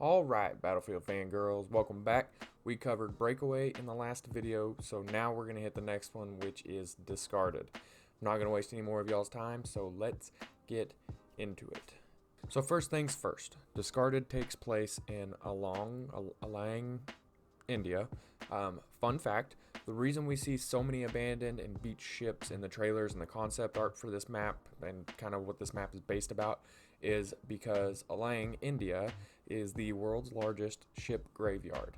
Alright, Battlefield fangirls, welcome back. We covered Breakaway in the last video, so now we're going to hit the next one, which is Discarded. I'm not going to waste any more of y'all's time, so let's get into it. So first things first, Discarded takes place in Alang, India. Fun fact, the reason we see so many abandoned and beached ships in the trailers and the concept art for this map and kind of what this map is based about is because Alang, India is the world's largest ship graveyard.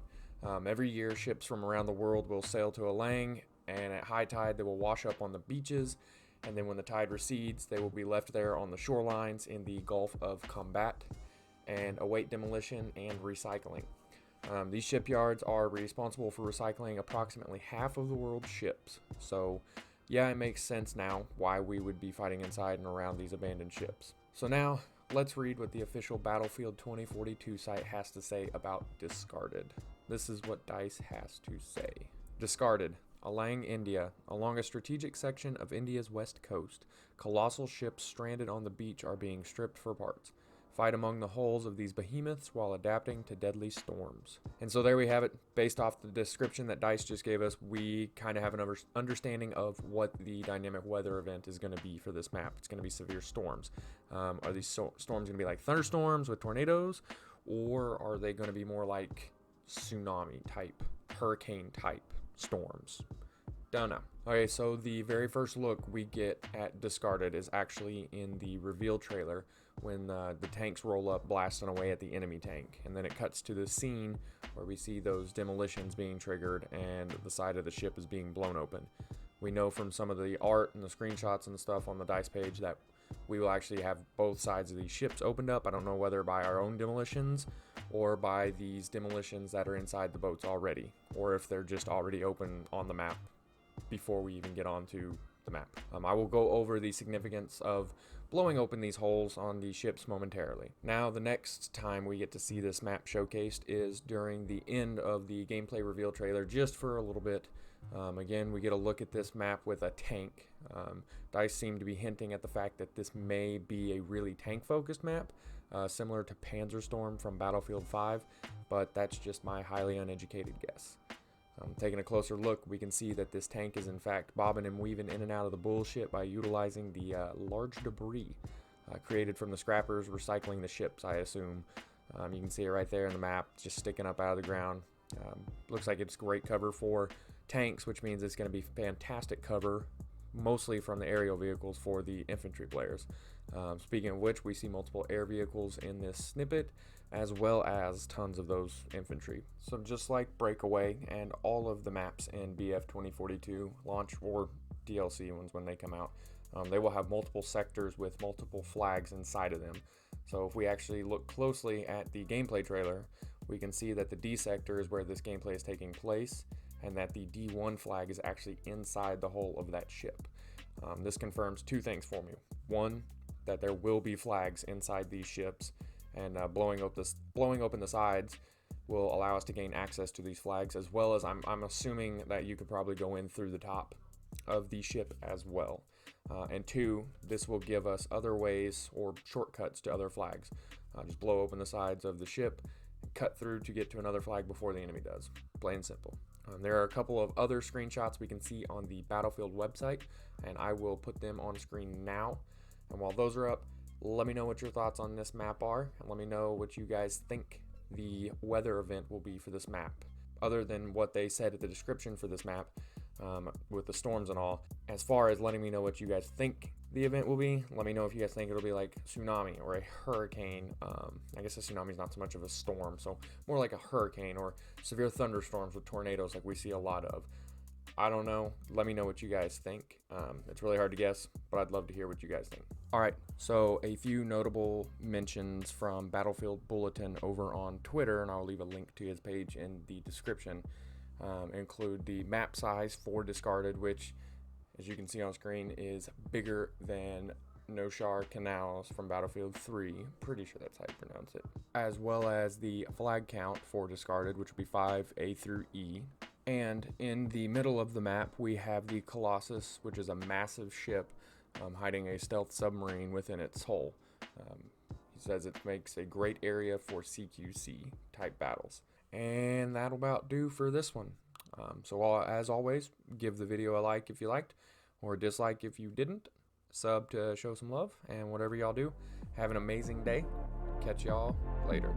Every year ships from around the world will sail to Alang, and at high tide they will wash up on the beaches, and then when the tide recedes they will be left there on the shorelines in the Gulf of Combat and await demolition and recycling. These shipyards are responsible for recycling approximately half of the world's ships. So yeah, it makes sense now why we would be fighting inside and around these abandoned ships. So now, let's read what the official Battlefield 2042 site has to say about Discarded. This is what DICE has to say. Discarded. Alang, India. Along a strategic section of India's west coast, colossal ships stranded on the beach are being stripped for parts. Fight among the hulls of these behemoths while adapting to deadly storms. And so there we have it. Based off the description that DICE just gave us, we kind of have an understanding of what the dynamic weather event is going to be for this map. It's going to be severe storms. Are these storms going to be like thunderstorms with tornadoes, or are they going to be more like tsunami type, hurricane type storms? Don't know. Okay, so the very first look we get at Discarded is actually in the reveal trailer when the tanks roll up blasting away at the enemy tank, and then it cuts to the scene where we see those demolitions being triggered and the side of the ship is being blown open. We know from some of the art and the screenshots and stuff on the DICE page that we will actually have both sides of these ships opened up. I don't know whether by our own demolitions or by these demolitions that are inside the boats already, or if they're just already open on the map before we even get onto the map. I will go over the significance of blowing open these holes on the ships momentarily. Now, the next time we get to see this map showcased is during the end of the gameplay reveal trailer, just for a little bit. Again, we get a look at this map with a tank. DICE seem to be hinting at the fact that this may be a really tank-focused map, similar to Panzerstorm from Battlefield 5, but that's just my highly uneducated guess. Taking a closer look, we can see that this tank is in fact bobbing and weaving in and out of the bullshit by utilizing the large debris created from the scrappers recycling the ships, I assume. You can see it right there in the map, just sticking up out of the ground. Looks like it's great cover for tanks, which means it's going to be fantastic cover, mostly from the aerial vehicles for the infantry players. Speaking of which, we see multiple air vehicles in this snippet, as well as tons of those infantry. So just like Breakaway and all of the maps in BF 2042 launch or DLC ones when they come out, they will have multiple sectors with multiple flags inside of them. So if we actually look closely at the gameplay trailer, we can see that the D sector is where this gameplay is taking place, and that the D1 flag is actually inside the hull of that ship. This confirms two things for me. One, that there will be flags inside these ships, and blowing open the sides will allow us to gain access to these flags, as well as I'm assuming that you could probably go in through the top of the ship as well. And two, this will give us other ways or shortcuts to other flags. Just blow open the sides of the ship, cut through to get to another flag before the enemy does. Plain and simple. There are a couple of other screenshots we can see on the Battlefield website, and I will put them on screen now. And while those are up, let me know what your thoughts on this map are, and let me know what you guys think the weather event will be for this map, other than what they said at the description for this map, with the storms and all. As far as letting me know what you guys think the event will be, let me know if you guys think it'll be like tsunami or a hurricane. I guess a tsunami is not so much of a storm, so more like a hurricane or severe thunderstorms with tornadoes like we see a lot of. I don't know. Let me know what you guys think. It's really hard to guess, but I'd love to hear what you guys think. Alright, so a few notable mentions from Battlefield Bulletin over on Twitter, and I'll leave a link to his page in the description, include the map size for Discarded, which, as you can see on screen, is bigger than Noshar Canals from Battlefield 3. Pretty sure that's how you pronounce it. As well as the flag count for Discarded, which would be 5 A through E. And in the middle of the map, we have the Colossus, which is a massive ship hiding a stealth submarine within its hull. says it makes a great area for CQC type battles. And that'll about do for this one. As always, give the video a like if you liked, or a dislike if you didn't. Sub to show some love, and whatever y'all do, have an amazing day. Catch y'all later.